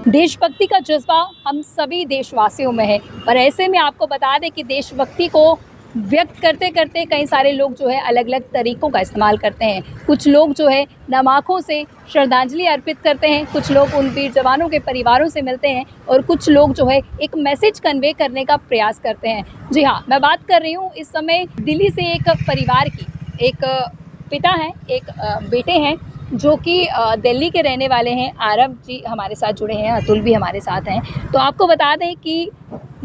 देशभक्ति का जज्बा हम सभी देशवासियों में है, पर ऐसे में आपको बता दें कि देशभक्ति को व्यक्त करते करते कई सारे लोग जो है अलग अलग तरीक़ों का इस्तेमाल करते हैं। कुछ लोग जो है नम आँखों से श्रद्धांजलि अर्पित करते हैं, कुछ लोग उन वीर जवानों के परिवारों से मिलते हैं और कुछ लोग जो है एक मैसेज कन्वे करने का प्रयास करते हैं। जी हाँ, मैं बात कर रही हूँ इस समय दिल्ली से एक परिवार की। एक पिता हैं, एक बेटे हैं जो कि दिल्ली के रहने वाले हैं। आरव जी हमारे साथ जुड़े हैं, अतुल भी हमारे साथ हैं। तो आपको बता दें कि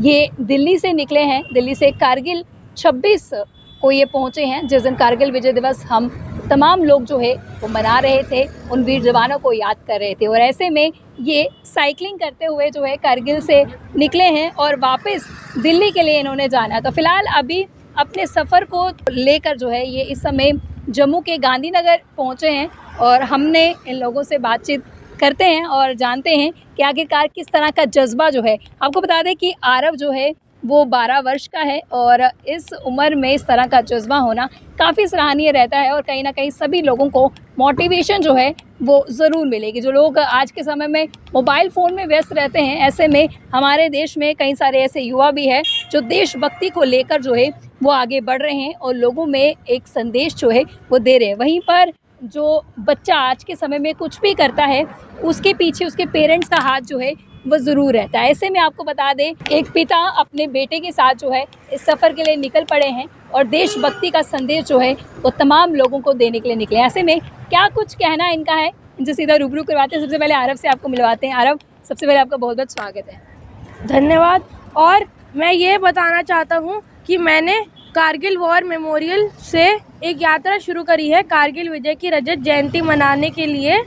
ये दिल्ली से निकले हैं, दिल्ली से कारगिल 26 को ये पहुँचे हैं, जिस दिन कारगिल विजय दिवस हम तमाम लोग जो है वो मना रहे थे, उन वीर जवानों को याद कर रहे थे। और ऐसे में ये साइकिलिंग करते हुए जो है कारगिल से निकले हैं और वापस दिल्ली के लिए इन्होंने जाना। तो फ़िलहाल अभी अपने सफ़र को लेकर जो है ये इस समय जम्मू के गांधीनगर पहुँचे हैं और हमने इन लोगों से बातचीत करते हैं और जानते हैं कि आखिरकार किस तरह का जज्बा जो है। आपको बता दें कि आरव जो है वो 12 वर्ष का है और इस उम्र में इस तरह का जज्बा होना काफ़ी सराहनीय रहता है और कहीं ना कहीं सभी लोगों को मोटिवेशन जो है वो ज़रूर मिलेगी। जो लोग आज के समय में मोबाइल फ़ोन में व्यस्त रहते हैं, ऐसे में हमारे देश में कई सारे ऐसे युवा भी हैं जो देशभक्ति को लेकर जो है वो आगे बढ़ रहे हैं और लोगों में एक संदेश जो है वो दे रहे हैं। वहीं पर जो बच्चा आज के समय में कुछ भी करता है, उसके पीछे उसके पेरेंट्स का हाथ जो है वो ज़रूर रहता है। ऐसे में आपको बता दें, एक पिता अपने बेटे के साथ जो है इस सफ़र के लिए निकल पड़े हैं और देशभक्ति का संदेश जो है वो तमाम लोगों को देने के लिए निकले। ऐसे में क्या कुछ कहना इनका है, इनसे सीधा रूबरू करवाते हैं। सबसे पहले आरव से आपको मिलवाते हैं। आरव, सबसे पहले आपका बहुत बहुत स्वागत है। धन्यवाद। और मैं ये बताना चाहता हूँ कि मैंने कारगिल वॉर मेमोरियल से एक यात्रा शुरू करी है कारगिल विजय की रजत जयंती मनाने के लिए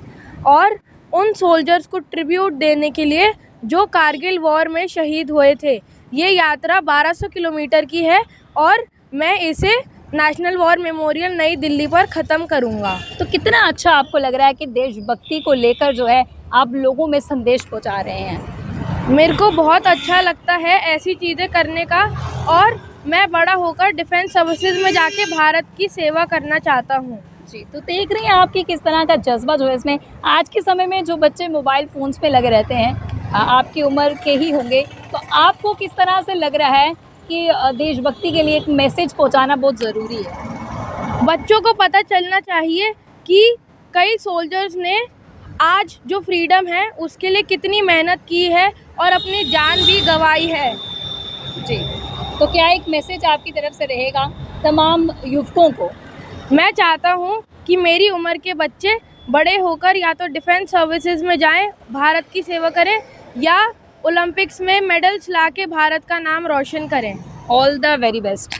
और उन सोल्जर्स को ट्रिब्यूट देने के लिए जो कारगिल वॉर में शहीद हुए थे। ये यात्रा 1200 किलोमीटर की है और मैं इसे नेशनल वॉर मेमोरियल नई दिल्ली पर ख़त्म करूँगा। तो कितना अच्छा आपको लग रहा है कि देशभक्ति को लेकर जो है आप लोगों में संदेश पहुँचा रहे हैं? मेरे को बहुत अच्छा लगता है ऐसी चीज़ें करने का और मैं बड़ा होकर डिफेंस सर्विसेज में जाके भारत की सेवा करना चाहता हूँ। जी, तो देख रही हैं आपकी किस तरह का जज्बा जो है इसमें। आज के समय में जो बच्चे मोबाइल फ़ोन्स पे लगे रहते हैं, आपकी उम्र के ही होंगे, तो आपको किस तरह से लग रहा है कि देशभक्ति के लिए एक मैसेज पहुंचाना बहुत ज़रूरी है? बच्चों को पता चलना चाहिए कि कई सोल्जर्स ने आज जो फ्रीडम है उसके लिए कितनी मेहनत की है और अपनी जान भी गंवाई है। जी, तो क्या एक मैसेज आपकी तरफ से रहेगा तमाम युवकों को? मैं चाहता हूँ कि मेरी उम्र के बच्चे बड़े होकर या तो डिफेंस सर्विसेज में जाएं, भारत की सेवा करें या ओलंपिक्स में मेडल्स लाके भारत का नाम रोशन करें। All the very best.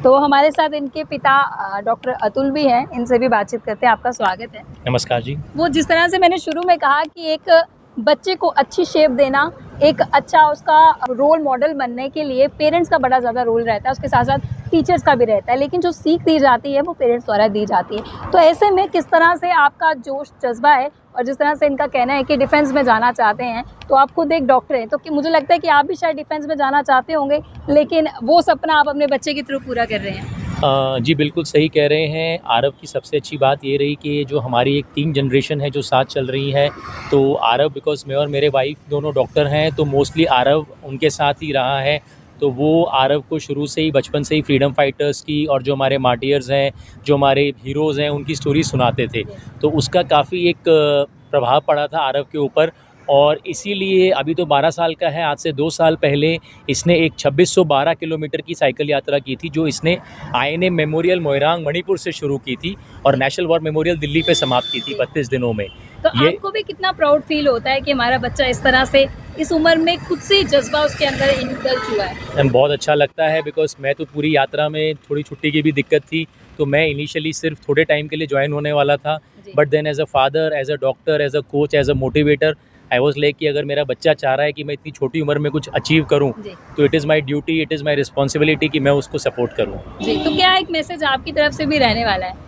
तो हमारे साथ इनके पिता डॉक्टर अतुल भी हैं, इनसे भी बातचीत करते हैं। आपका स्वागत है। नमस्कार जी। वो जिस तरह से मैंने शुरू में कहा कि एक बच्चे को अच्छी शेप देना, एक अच्छा उसका रोल मॉडल बनने के लिए पेरेंट्स का बड़ा ज़्यादा रोल रहता है, उसके साथ साथ टीचर्स का भी रहता है, लेकिन जो सीख दी जाती है वो पेरेंट्स द्वारा दी जाती है। तो ऐसे में किस तरह से आपका जोश जज्बा है और जिस तरह से इनका कहना है कि डिफेंस में जाना चाहते हैं, तो आप खुद एक डॉक्टर हैं, तो कि मुझे लगता है कि आप भी शायद डिफेंस में जाना चाहते होंगे, लेकिन वो सपना आप अपने बच्चे के थ्रू पूरा कर रहे हैं। जी बिल्कुल सही कह रहे हैं। आरव की सबसे अच्छी बात ये रही कि जो हमारी एक 3 जनरेशन है जो साथ चल रही है, तो आरव बिकॉज़ मैं और मेरे वाइफ दोनों डॉक्टर हैं, तो मोस्टली आरव उनके साथ ही रहा है। तो वो आरव को शुरू से ही बचपन से ही फ्रीडम फाइटर्स की और जो हमारे मार्टियर्स हैं, जो हमारे हीरोज़ हैं, उनकी स्टोरी सुनाते थे। तो उसका काफ़ी एक प्रभाव पड़ा था आरव के ऊपर और इसीलिए अभी तो 12 साल का है, आज से 2 साल पहले इसने एक 2612 किलोमीटर की साइकिल यात्रा की थी, जो इसने INA मेमोरियल मोइरांग मणिपुर से शुरू की थी और नेशनल वॉर मेमोरियल दिल्ली पे समाप्त की थी 32 दिनों में। तो आपको भी कितना प्राउड फील होता है कि हमारा बच्चा इस तरह से इस उम्र में खुद से जज्बा उसके अंदर इनकल्ट हुआ है? बहुत अच्छा लगता है बिकॉज़ मैं तो पूरी यात्रा में थोड़ी छुट्टी की भी दिक्कत थी, तो मैं इनिशियली सिर्फ थोड़े टाइम के लिए ज्वाइन होने वाला था, but then as a father, as a doctor, as a coach, as a motivator I was like कि अगर मेरा बच्चा चाह रहा है कि मैं इतनी छोटी उम्र में कुछ अचीव करूं, तो it is my duty, it is my responsibility कि मैं उसको सपोर्ट करूं। जी, तो क्या एक मैसेज आपकी तरफ से भी रहने वाला है?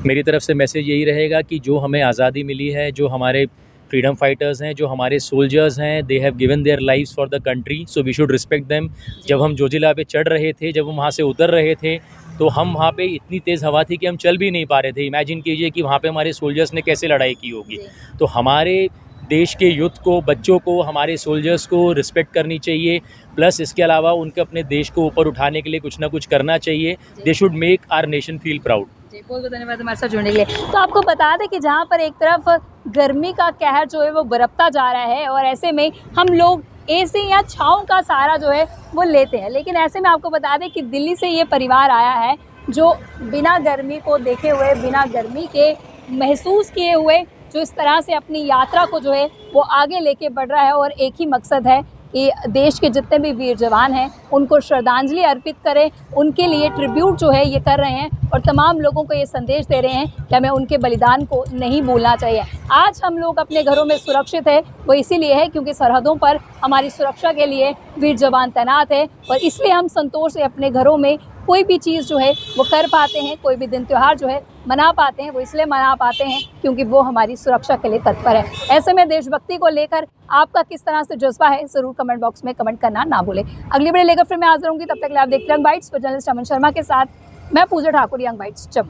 मेरी तरफ से मैसेज यही रहेगा कि जो हमें आज़ादी मिली है, जो हमारे फ्रीडम फाइटर्स हैं, जो हमारे सोल्जर्स हैं, they have given their lives for the country, so we should respect them. जब हम जोजिला पे चढ़ रहे थे, जब हम वहाँ से उतर रहे थे, तो हम वहाँ पे इतनी तेज़ हवा थी कि हम चल भी नहीं पा रहे थे। इमेजिन कीजिए कि वहाँ पे हमारे सोल्जर्स ने कैसे लड़ाई की होगी। तो हमारे देश के यूथ को, बच्चों को, हमारे सोल्जर्स को रिस्पेक्ट करनी चाहिए। प्लस इसके अलावा उनके अपने देश को ऊपर उठाने के लिए कुछ ना कुछ करना चाहिए। They should make our nation feel proud. जी, बहुत बहुत धन्यवाद हमारे साथ जुड़ने के लिए। तो आपको बता दें कि जहाँ पर एक तरफ गर्मी का कहर जो है वो बरपता जा रहा है और ऐसे में हम लोग एसी या छाँव का सहारा जो है वो लेते हैं, लेकिन ऐसे में आपको बता दें कि दिल्ली से ये परिवार आया है जो बिना गर्मी को देखे हुए, बिना गर्मी के महसूस किए हुए जो इस तरह से अपनी यात्रा को जो है वो आगे लेके बढ़ रहा है और एक ही मकसद है कि देश के जितने भी वीर जवान हैं उनको श्रद्धांजलि अर्पित करें, उनके लिए ट्रिब्यूट जो है ये कर रहे हैं और तमाम लोगों को ये संदेश दे रहे हैं कि हमें उनके बलिदान को नहीं भूलना चाहिए। आज हम लोग अपने घरों में सुरक्षित है वो इसीलिए है क्योंकि सरहदों पर हमारी सुरक्षा के लिए वीर जवान तैनात है और इसलिए हम संतोष से अपने घरों में कोई भी चीज़ जो है वो कर पाते हैं, कोई भी दिन त्यौहार जो है मना पाते हैं, वो इसलिए मना पाते हैं क्योंकि वो हमारी सुरक्षा के लिए तत्पर है। ऐसे में देशभक्ति को लेकर आपका किस तरह से जज्बा है ज़रूर कमेंट बॉक्स में कमेंट करना ना भूलें। अगली वीडियो लेकर फिर मैं हाजिर होंगी, तब तक के लिए आप देखते हैं यंग बाइट्स। जर्नलिस्ट अमन शर्मा के साथ मैं पूजा ठाकुर, यंग बाइट्स जम्मू।